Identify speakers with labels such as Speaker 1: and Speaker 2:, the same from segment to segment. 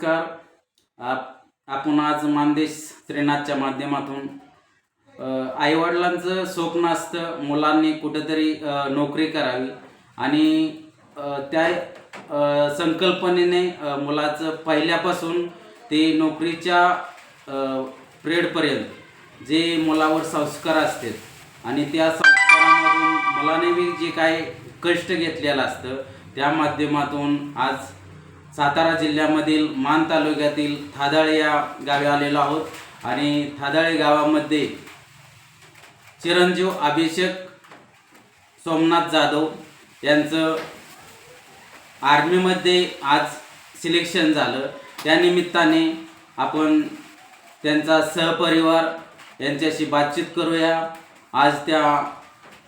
Speaker 1: नमस्कार. आपण आज मानदेश श्रीनाथच्या माध्यमातून आईवडिलांचं स्वप्न असतं मुलांनी कुठेतरी नोकरी करावी आणि त्या संकल्पनेने मुलाचं पहिल्यापासून ते नोकरीच्या पिरियडपर्यंत जे मुलावर संस्कार असतात आणि त्या संस्कारामधून मुलाने जे काही कष्ट घेतलेलं असतं त्या माध्यमातून आज सातारा जिल्ह्यामधील मान तालुक्यातील थादाळे या गावी आलेलो आहोत आणि थादाळे गावामध्ये चिरंजीव अभिषेक सोमनाथ जाधव यांचं आर्मीमध्ये आज सिलेक्शन झालं. त्या निमित्ताने आपण त्यांचा सहपरिवार यांच्याशी बातचीत करूया. आज त्या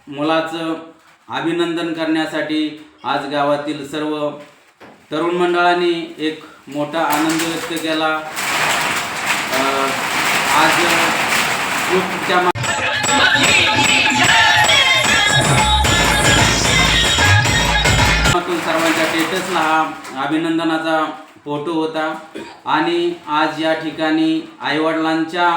Speaker 1: मुलाचं अभिनंदन करण्यासाठी आज गावातील सर्व तरुण मंडळांनी एक मोठा आनंद व्यक्त केला. आज ग्रुपच्या सर्वांच्या स्टेटसला हा अभिनंदनाचा फोटो होता आणि आज या ठिकाणी आईवडिलांच्या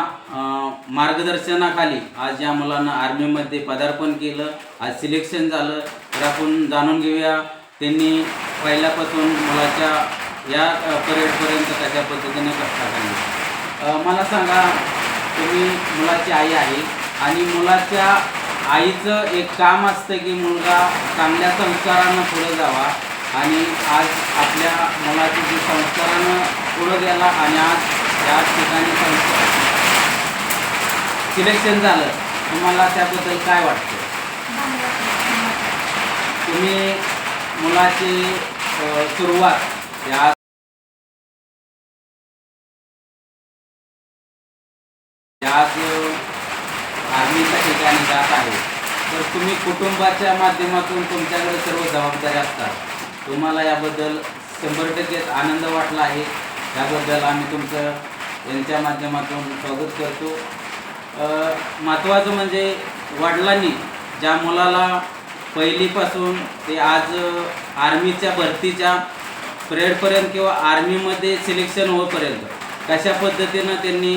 Speaker 1: मार्गदर्शनाखाली आज या मुलांना आर्मीमध्ये पदार्पण केलं. आज सिलेक्शन झालं. तर आपण जाणून घेऊया त्यांनी पहिल्यापासून मुलाच्या या पिरियडपर्यंत कशा पद्धतीने कष्ट केले. मला सांगा, तुम्ही मुलाची आई आहे आणि मुलाच्या आईचं एक काम असतं की मुलगा चांगल्या संस्कारानं पुढे जावा आणि आज आपल्या मुलाचे जे संस्कारानं पुढे गेला आणि आज या ठिकाणी सिलेक्शन झालं. तुम्हाला त्याबद्दल काय वाटतं? तुम्ही मुलाची सुरुवात या आर्मीच्या ठिकाणी जात आहे, तर तुम्ही कुटुंबाच्या माध्यमातून तुमच्याकडे सर्व जबाबदारी असतात. तुम्हाला याबद्दल 100% आनंद वाटला आहे. त्याबद्दल आम्ही तुमचं यांच्या माध्यमातून स्वागत करतो. महत्त्वाचं म्हणजे वडिलांनी ज्या मुलाला पहिलीपासून ते आज आर्मीच्या भरतीच्या पिरियडपर्यंत किंवा आर्मीमध्ये सिलेक्शन होईपर्यंत कशा पद्धतीनं त्यांनी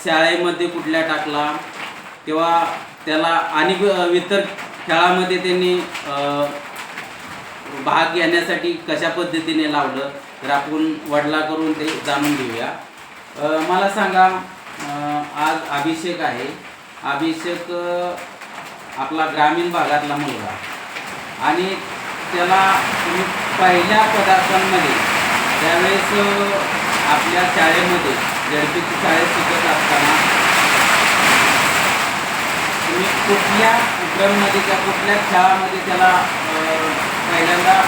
Speaker 1: शाळेमध्ये कुठल्या टाकला किंवा त्याला आणि इतर खेळामध्ये त्यांनी भाग घेण्यासाठी कशा पद्धतीने लावलं, तर आपण वडिलांकडून ते जाणून घेऊया. मला सांगा, आज अभिषेक आहे. अभिषेक आपला ग्रामीण भागातला मुलगा आणि त्याला तुम्ही पहिल्या पदार्थांमध्ये त्यावेळेस आपल्या शाळेमध्ये झडपीची शाळेत शिकत असताना तुम्ही कुठल्या क्रममध्ये किंवा कुठल्या खेळामध्ये त्याला पहिल्यांदा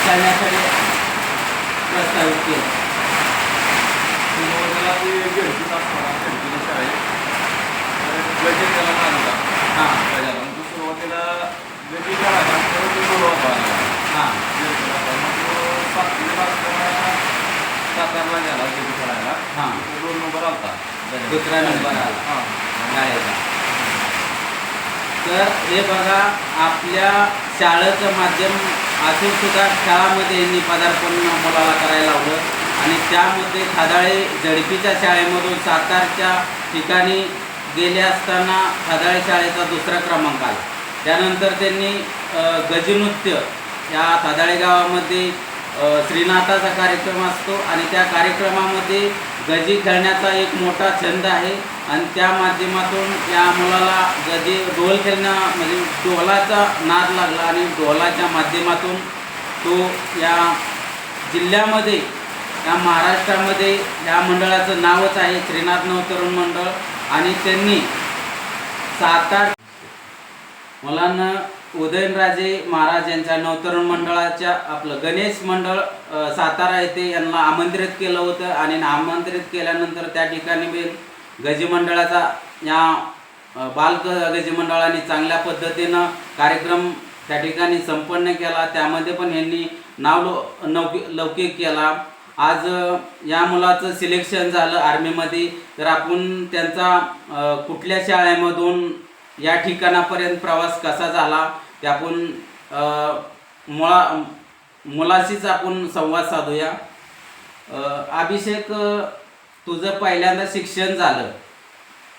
Speaker 1: खेळण्यासाठी प्रस्तावित केलं?
Speaker 2: सुरुवातीला गती करायला सातारला गेला गती खेळायला. 2 नंबर आला,
Speaker 1: दुसरा नंबर आला शाळेचा. तर हे बघा, आपल्या शाळेचं माध्यम असून सुद्धा खेळामध्ये यांनी पदार्पण मुलाला करायला लावलं आणि त्यामध्ये थादाळे झडपीच्या शाळेमधून सातारच्या ठिकाणी गेले असताना थादाळे शाळेचा 2रा क्रमांक आला. त्यानंतर त्यांनी गजनृत्य या थादाळे गावामध्ये श्रीनाथाचा कार्यक्रम असतो आणि त्या कार्यक्रमामध्ये गजी खेळण्याचा एक मोठा छंद आहे आणि त्या माध्यमातून या मुलाला ढोल खेळणं म्हणजे ढोलाचा नाद लागला आणि ढोलाच्या माध्यमातून तो या जिल्ह्यामध्ये या महाराष्ट्रामध्ये या मंडळाचं नावच आहे श्रीनाथ नवतरुण मंडळ आणि त्यांनी सातारा मुलांना उदयनराजे महाराज यांच्या नवतरुण मंडळाच्या आपलं गणेश मंडळ सातारा येथे यांना आमंत्रित केलं होतं आणि आमंत्रित केल्यानंतर त्या ठिकाणी गजी मंडळाचा या बाल गजी मंडळाने चांगल्या पद्धतीनं कार्यक्रम त्या ठिकाणी संपन्न केला. त्यामध्ये पण यांनी लौकिक केला. आज या मुलाचं सिलेक्शन झालं आर्मीमध्ये. तर आपण त्यांचा कुठल्या शाळेमधून या ठिकाणापर्यंत प्रवास कसा झाला ते आपण मुलाशीच आपण संवाद साधूया. अभिषेक, तुझं पहिल्यांदा शिक्षण झालं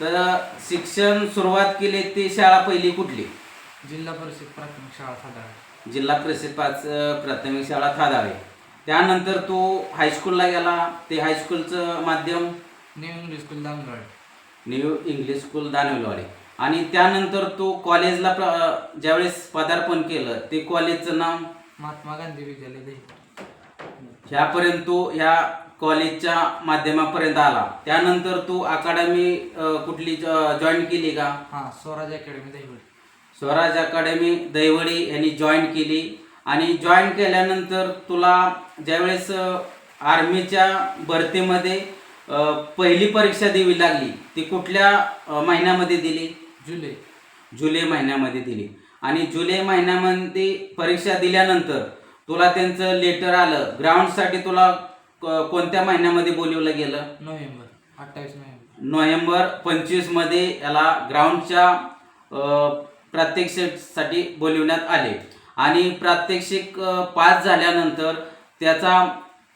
Speaker 1: तर शिक्षण सुरुवात केली ती शाळा पहिली कुठली?
Speaker 3: जिल्हा परिषद प्राथमिक शाळा साधारण.
Speaker 1: जिल्हा परिषद प्राथमिक शाळा थादाळे. त्यानंतर तू हायस्कूलला गेला, ते हायस्कूलचं माध्यम
Speaker 3: new English school Dangad.
Speaker 1: New English school Danivalwadi. आणि त्यानंतर तू कॉलेजला ज्यावेळेस पदार्पण केलं ते कॉलेजचं नाव?
Speaker 3: महात्मा गांधी विद्यालय दही.
Speaker 1: ह्यापर्यंत तू ह्या कॉलेजच्या माध्यमापर्यंत आला. त्यानंतर तू अकादमी कुठली जॉईन केली का?
Speaker 3: हां, स्वराज अकॅडमी दहिवडी.
Speaker 1: स्वराज अकादमी दहिवडी यांनी जॉईन केली. आणि जॉईन केल्यानंतर तुला ज्यावेळेस आर्मीच्या भरतीमध्ये पहिली परीक्षा द्यावी लागली ती कुठल्या महिन्यामध्ये दिली? जुलै महिन्यामध्ये दिली. आणि जुलै महिन्यामध्ये परीक्षा दिल्यानंतर तुला त्यांचं लेटर आलं. ग्राउंडसाठी तुला कोणत्या महिन्यामध्ये बोलवलं गेलं?
Speaker 3: November 28 November.
Speaker 1: नोव्हेंबर 25 मध्ये याला ग्राउंडच्या प्रात्यक्षिकसाठी बोलवण्यात आले. आणि प्रात्यक्षिक पास झाल्यानंतर त्याचा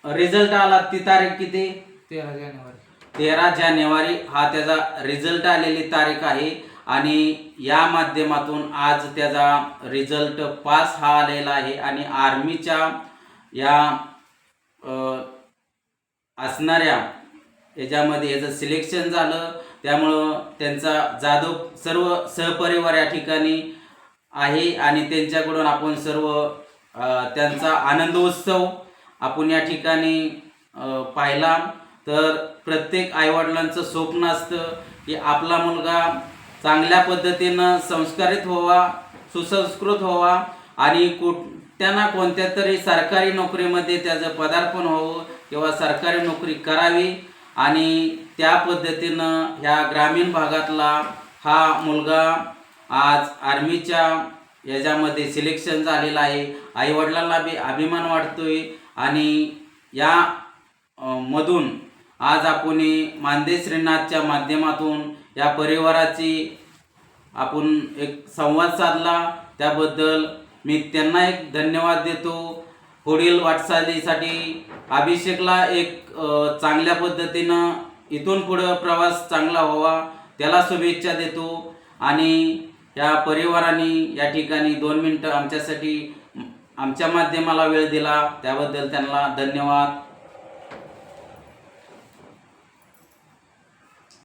Speaker 1: रिझल्ट आला. ती तारीख किती?
Speaker 3: 13 जानेवारी.
Speaker 1: 13 जानेवारी हा त्याचा रिझल्ट आलेली तारीख आहे. आणि या माध्यमातून आज त्याचा रिझल्ट पास हा आलेला आहे. आणि आर्मीच्या या असणाऱ्या याच्यामध्ये याचं सिलेक्शन झालं. त्यामुळं त्यांचा जाधव सर्व सहपरिवार या ठिकाणी आहे. आणि त्यांच्याकडून आपण सर्व त्यांचा आनंदोत्सव आपण या ठिकाणी पाहिला. तर प्रत्येक आईवडिलांचं स्वप्न असतं की आपला मुलगा चांगल्या पद्धतीनं संस्कारित व्हावा, सुसंस्कृत व्हावा आणि कोणत्या तरी सरकारी नोकरीमध्ये त्याचं पदार्पण व्हावं किंवा सरकारी नोकरी करावी. आणि त्या पद्धतीनं ह्या ग्रामीण भागातला हा मुलगा आज आर्मीच्या याच्यामध्ये सिलेक्शन झालेला आहे. आईवडिलांना बी अभिमान वाटतोय. आणि या मधून आज आपण मानदेश श्रीनाथच्या माध्यमातून या परिवाराची आपण एक संवाद साधला. त्याबद्दल मी त्यांना एक धन्यवाद देतो. पुढील वाटचालीसाठी अभिषेकला एक चांगल्या पद्धतीनं इथून पुढं प्रवास चांगला व्हावा त्याला शुभेच्छा देतो. आणि या परिवाराने या ठिकाणी 2 मिनिटं आमच्यासाठी आमच्या माध्यमाला वेळ दिला त्याबद्दल त्यांना धन्यवाद.